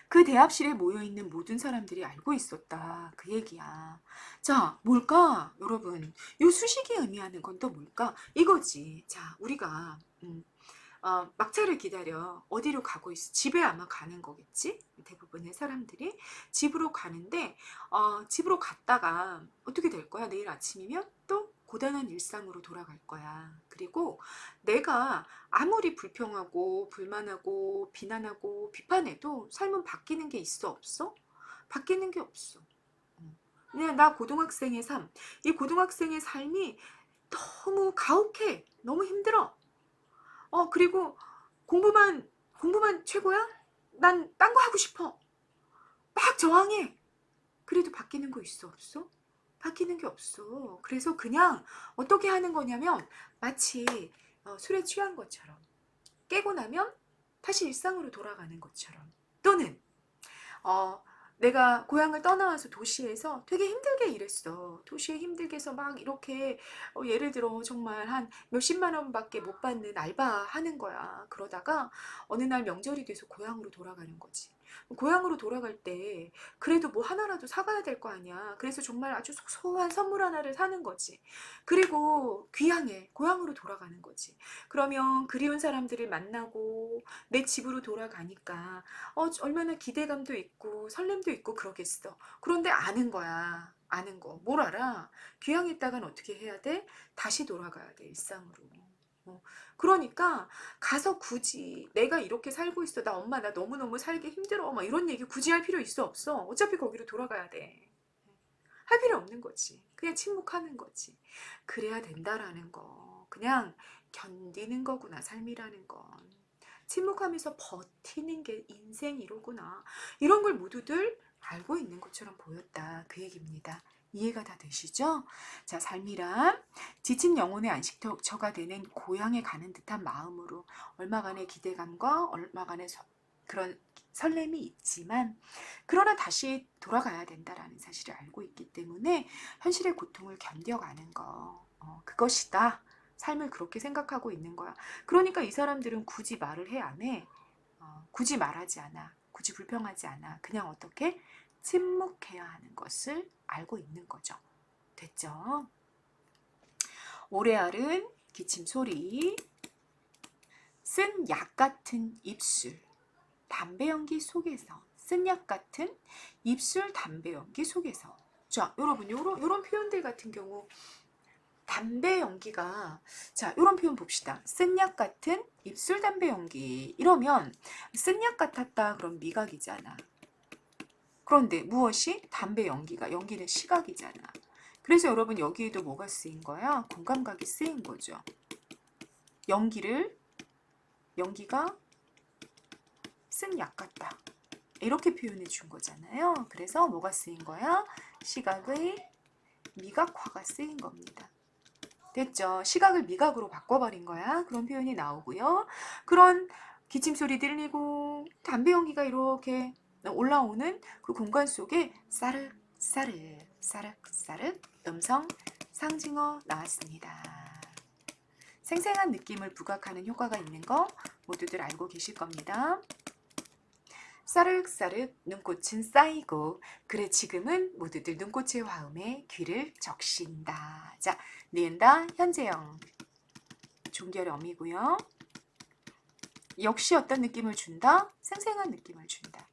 [SPEAKER 1] 그 대합실에 모여있는 모든 사람들이 알고 있었다. 그 얘기야. 자, 뭘까? 여러분, 요 수식이 의미하는 건 또 뭘까? 이거지. 자, 우리가 막차를 기다려. 어디로 가고 있어? 집에 아마 가는 거겠지? 대부분의 사람들이 집으로 가는데 집으로 갔다가 어떻게 될 거야? 내일 아침이면 또 고단한 일상으로 돌아갈 거야. 그리고 내가 아무리 불평하고 불만하고 비난하고 비판해도 삶은 바뀌는 게 있어 없어? 바뀌는 게 없어. 그냥 나 고등학생의 삶, 이 고등학생의 삶이 너무 가혹해. 너무 힘들어. 그리고 공부만 최고야? 난 딴 거 하고 싶어. 막 저항해. 그래도 바뀌는 거 있어 없어? 바뀌는 게 없어. 그래서 그냥 어떻게 하는 거냐면 마치 술에 취한 것처럼 깨고 나면 다시 일상으로 돌아가는 것처럼 또는 어, 내가 고향을 떠나와서 도시에서 되게 힘들게 일했어. 도시에 힘들게 해서 막 이렇게 예를 들어 정말 한 몇십만 원밖에 못 받는 알바 하는 거야. 그러다가 어느 날 명절이 돼서 고향으로 돌아가는 거지. 고향으로 돌아갈 때 그래도 뭐 하나라도 사가야 될 거 아니야. 그래서 정말 아주 소소한 선물 하나를 사는 거지. 그리고 귀향해. 고향으로 돌아가는 거지. 그러면 그리운 사람들을 만나고 내 집으로 돌아가니까 얼마나 기대감도 있고 설렘도 있고 그러겠어. 그런데 아는 거야. 아는 거. 뭘 알아? 귀향했다간 어떻게 해야 돼? 다시 돌아가야 돼, 일상으로. 어, 그러니까 가서 굳이 내가 이렇게 살고 있어. 나 엄마 나 너무너무 살기 힘들어. 막 이런 얘기 굳이 할 필요 있어 없어. 어차피 거기로 돌아가야 돼. 할 필요 없는 거지. 그냥 침묵하는 거지. 그래야 된다라는 거. 그냥 견디는 거구나, 삶이라는 건. 침묵하면서 버티는 게 인생이로구나. 이런 걸 모두들 알고 있는 것처럼 보였다. 그 얘기입니다. 이해가 다 되시죠? 자, 삶이란 지친 영혼의 안식처가 되는 고향에 가는 듯한 마음으로 얼마간의 기대감과 얼마간의 그런 설렘이 있지만 그러나 다시 돌아가야 된다라는 사실을 알고 있기 때문에 현실의 고통을 견뎌가는 거 그것이다. 삶을 그렇게 생각하고 있는 거야. 그러니까 이 사람들은 굳이 말을 해 안 해. 굳이 말하지 않아. 굳이 불평하지 않아. 그냥 어떻게 침묵해야 하는 것을 알고 있는 거죠. 됐죠? 오래 앓은 기침 소리, 쓴 약 같은 입술, 담배 연기 속에서, 쓴 약 같은 입술 담배 연기 속에서. 자, 여러분, 요런 표현들 같은 경우 담배 연기가 자 이런 표현 봅시다. 쓴 약 같은 입술 담배 연기 이러면 쓴 약 같았다 그럼 미각이잖아. 그런데 무엇이? 담배 연기가 연기는 시각이잖아. 그래서 여러분 여기에도 뭐가 쓰인 거야? 공감각이 쓰인 거죠. 연기가 쓴 약 같다. 이렇게 표현해 준 거잖아요. 그래서 뭐가 쓰인 거야? 시각의 미각화가 쓰인 겁니다. 됐죠? 시각을 미각으로 바꿔버린 거야. 그런 표현이 나오고요. 그런 기침 소리 들리고 담배 연기가 이렇게 올라오는 그 공간 속에 싸륵 음성 상징어 나왔습니다. 생생한 느낌을 부각하는 효과가 있는 거 모두들 알고 계실 겁니다. 싸륵싸륵 눈꽃은 쌓이고 그래 지금은 모두들 눈꽃의 화음에 귀를 적신다. 자, 니은다 현재형 종결음이고요. 역시 어떤 느낌을 준다? 생생한 느낌을 준다.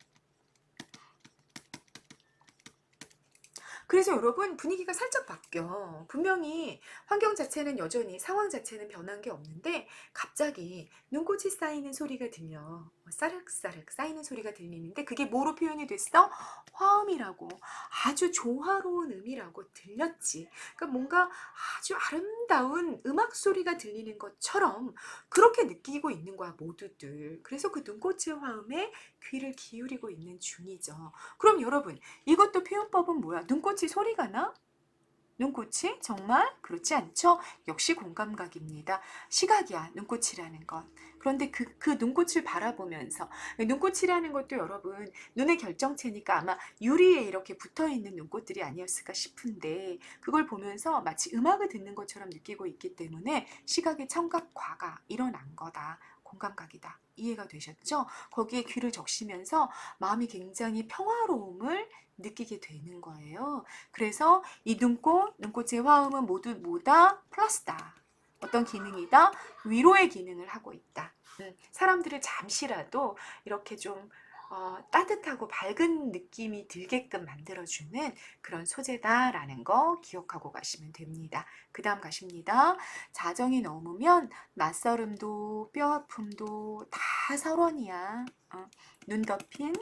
[SPEAKER 1] 그래서 여러분 분위기가 살짝 바뀌어. 분명히 환경 자체는 여전히 상황 자체는 변한 게 없는데 갑자기 눈꽃이 쌓이는 소리가 들려. 싸륵싸륵 쌓이는 소리가 들리는데 그게 뭐로 표현이 됐어? 화음이라고. 아주 조화로운 음이라고 들렸지. 그러니까 뭔가 아주 아름다운 음악 소리가 들리는 것처럼 그렇게 느끼고 있는 거야 모두들. 그래서 그 눈꽃의 화음에 귀를 기울이고 있는 중이죠. 그럼 여러분 이것도 표현법은 뭐야? 눈꽃이 소리가 나? 눈꽃이? 정말? 그렇지 않죠? 역시 공감각입니다. 시각이야, 눈꽃이라는 건. 그런데 그 눈꽃을 바라보면서, 눈꽃이라는 것도 여러분, 눈의 결정체니까 아마 유리에 이렇게 붙어 있는 눈꽃들이 아니었을까 싶은데, 그걸 보면서 마치 음악을 듣는 것처럼 느끼고 있기 때문에 시각의 청각과가 일어난 거다. 공감각이다. 이해가 되셨죠? 거기에 귀를 적시면서 마음이 굉장히 평화로움을 느끼게 되는 거예요. 그래서 이 눈꽃의 화음은 모두 뭐다? 플러스다. 어떤 기능이다? 위로의 기능을 하고 있다. 사람들을 잠시라도 이렇게 좀 따뜻하고 밝은 느낌이 들게끔 만들어주는 그런 소재다라는 거 기억하고 가시면 됩니다. 그 다음 가십니다. 자정이 넘으면 낯설음도 뼈아픔도 다 설원이야. 눈 덮인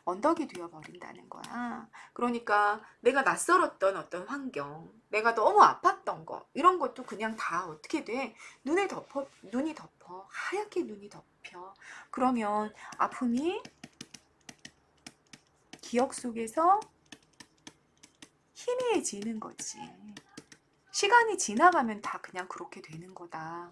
[SPEAKER 1] 언덕이 되어버린다는 거야. 그러니까 내가 낯설었던 어떤 환경, 내가 너무 아팠던 거, 이런 것도 그냥 다 어떻게 돼? 눈이 덮어. 하얗게 눈이 덮여. 그러면 아픔이 기억 속에서 희미해지는 거지. 시간이 지나가면 다 그냥 그렇게 되는 거다.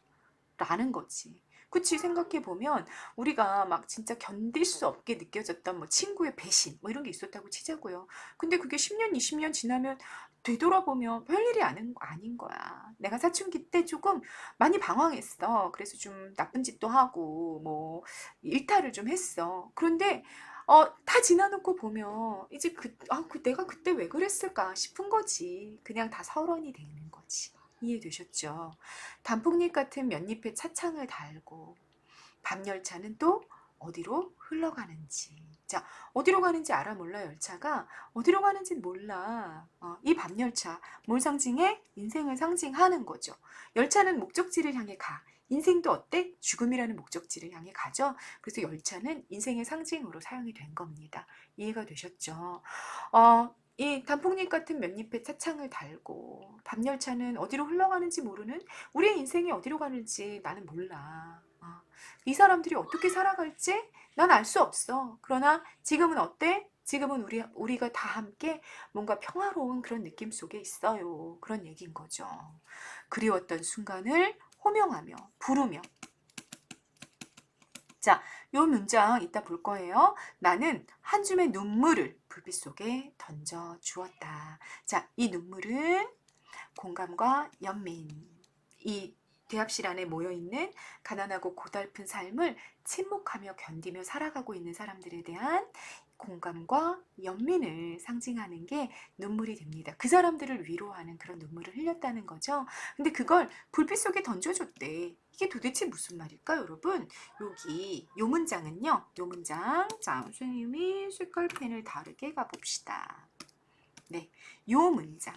[SPEAKER 1] 라는 거지. 그치, 생각해보면 우리가 막 진짜 견딜 수 없게 느껴졌던 뭐 친구의 배신 뭐 이런 게 있었다고 치자고요. 근데 그게 10년, 20년 지나면 되돌아보면 별일이 아닌 거야. 내가 사춘기 때 조금 많이 방황했어. 그래서 좀 나쁜 짓도 하고 뭐 일탈을 좀 했어. 그런데 다 지나놓고 보면 이제 내가 그때 왜 그랬을까 싶은 거지. 그냥 다 서론이 되는 거지. 이해되셨죠? 단풍잎 같은 맨잎에 차창을 달고 밤열차는 또 어디로 흘러가는지. 자, 어디로 가는지 알아 몰라 열차가? 어디로 가는지 몰라. 이 밤열차, 뭘 상징해? 인생을 상징하는 거죠. 열차는 목적지를 향해 가. 인생도 어때? 죽음이라는 목적지를 향해 가죠. 그래서 열차는 인생의 상징으로 사용이 된 겁니다. 이해가 되셨죠? 이 단풍잎 같은 맨잎에 차창을 달고 밤열차는 어디로 흘러가는지 모르는 우리의 인생이 어디로 가는지 나는 몰라. 이 사람들이 어떻게 살아갈지 난 알 수 없어. 그러나 지금은 어때? 지금은 우리가 다 함께 뭔가 평화로운 그런 느낌 속에 있어요. 그런 얘기인 거죠. 그리웠던 순간을 호명하며 부르며. 자, 요 문장 이따 볼 거예요. 나는 한 줌의 눈물을 불빛 속에 던져 주었다. 자, 이 눈물은 공감과 연민. 이 대합실 안에 모여있는 가난하고 고달픈 삶을 침묵하며 견디며 살아가고 있는 사람들에 대한 공감과 연민을 상징하는 게 눈물이 됩니다. 그 사람들을 위로하는 그런 눈물을 흘렸다는 거죠. 근데 그걸 불빛 속에 던져줬대. 이게 도대체 무슨 말일까, 여러분? 여기 요 문장은요. 요 문장. 자, 선생님이 색깔펜을 다르게 가봅시다. 네, 요 문장.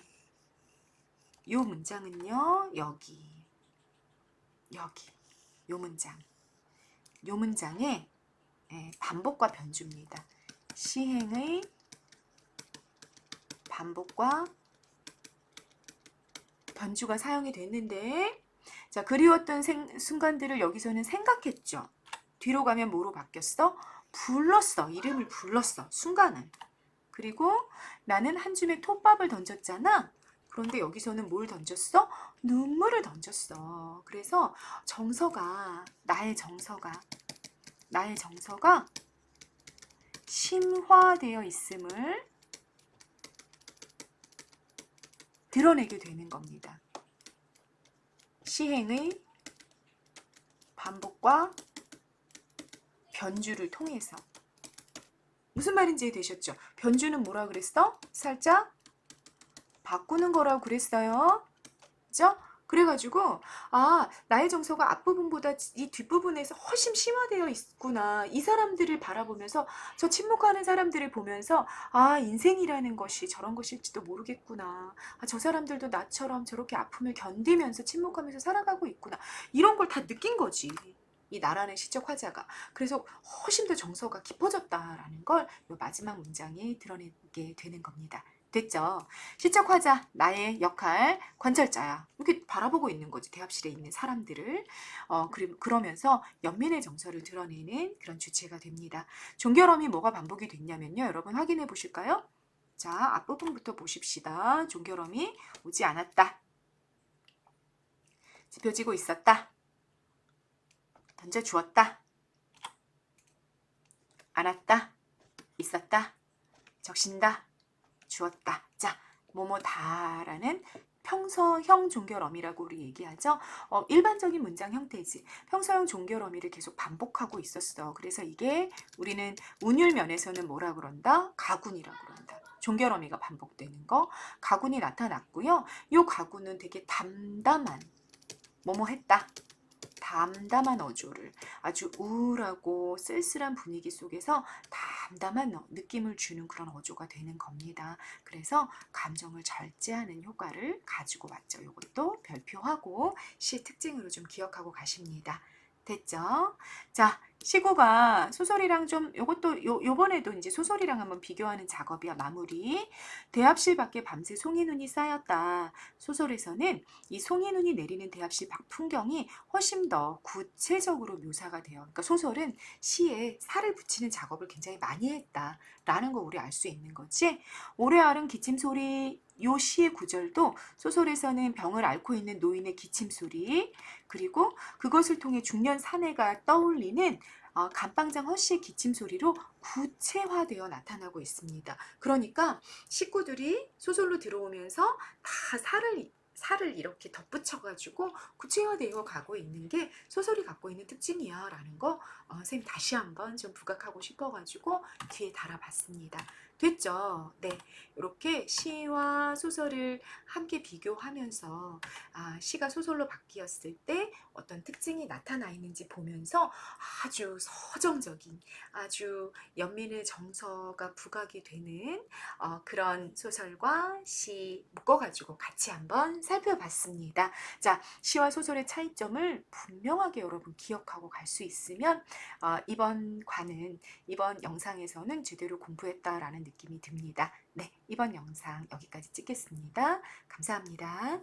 [SPEAKER 1] 요 문장은요. 여기. 요 문장. 요 문장에 반복과 변주입니다. 시행의 반복과 변주가 사용이 됐는데, 자, 그리웠던 순간들을 여기서는 생각했죠. 뒤로 가면 뭐로 바뀌었어? 불렀어. 이름을 불렀어. 순간을. 그리고 나는 한 줌의 톱밥을 던졌잖아. 그런데 여기서는 뭘 던졌어? 눈물을 던졌어. 그래서 나의 정서가 심화되어 있음을 드러내게 되는 겁니다. 시행의 반복과 변주를 통해서. 무슨 말인지 되셨죠? 변주는 뭐라 그랬어? 살짝 바꾸는 거라고 그랬어요. 그죠? 그래가지고 나의 정서가 앞부분보다 이 뒷부분에서 훨씬 심화되어 있구나. 이 사람들을 바라보면서 저 침묵하는 사람들을 보면서 인생이라는 것이 저런 것일지도 모르겠구나. 저 사람들도 나처럼 저렇게 아픔을 견디면서 침묵하면서 살아가고 있구나. 이런 걸 다 느낀 거지. 이 나라는 시적 화자가. 그래서 훨씬 더 정서가 깊어졌다라는 걸 이 마지막 문장에 드러내게 되는 겁니다. 됐죠? 시적 화자, 나의 역할, 관찰자야. 이렇게 바라보고 있는 거지. 대합실에 있는 사람들을. 그러면서 연민의 정서를 드러내는 그런 주체가 됩니다. 종결음이 뭐가 반복이 됐냐면요. 여러분 확인해 보실까요? 자, 앞부분부터 보십시다. 종결음이 오지 않았다. 짚어지고 있었다. 던져주었다. 안았다. 있었다. 적신다. 주었다. 자, 뭐뭐다라는 평서형 종결어미라고 우리 얘기하죠. 일반적인 문장 형태지. 평서형 종결어미를 계속 반복하고 있었어. 그래서 이게 우리는 운율면에서는 뭐라 그런다? 가군이라고 그런다. 종결어미가 반복되는 거. 가군이 나타났고요. 이 가군은 되게 담담한 뭐뭐 했다. 담담한 어조를 아주 우울하고 쓸쓸한 분위기 속에서 담담한 느낌을 주는 그런 어조가 되는 겁니다. 그래서 감정을 절제하는 효과를 가지고 왔죠. 이것도 별표하고 시의 특징으로 좀 기억하고 가십니다. 됐죠? 자, 시구가 소설이랑 좀 요번에도 이제 소설이랑 한번 비교하는 작업이야. 마무리. 대합실 밖에 밤새 송이눈이 쌓였다. 소설에서는 이 송이눈이 내리는 대합실 밖 풍경이 훨씬 더 구체적으로 묘사가 돼요. 그러니까 소설은 시에 살을 붙이는 작업을 굉장히 많이 했다라는 거 우리 알 수 있는 거지. 오래 앓은 기침 소리 요 시의 구절도 소설에서는 병을 앓고 있는 노인의 기침 소리, 그리고 그것을 통해 중년 사내가 떠올리는 감방장 허씨의 기침 소리로 구체화되어 나타나고 있습니다. 그러니까 식구들이 소설로 들어오면서 다 살을 이렇게 덧붙여가지고 구체화되어 가고 있는 게 소설이 갖고 있는 특징이야 라는 거 선생님 다시 한번 좀 부각하고 싶어가지고 뒤에 달아봤습니다. 됐죠? 네. 이렇게 시와 소설을 함께 비교하면서 시가 소설로 바뀌었을 때 어떤 특징이 나타나 있는지 보면서 아주 서정적인, 아주 연민의 정서가 부각이 되는 그런 소설과 시 묶어가지고 같이 한번 살펴봤습니다. 자, 시와 소설의 차이점을 분명하게 여러분 기억하고 갈 수 있으면 이번 영상에서는 제대로 공부했다라는 느낌이 듭니다. 네, 이번 영상 여기까지 찍겠습니다. 감사합니다.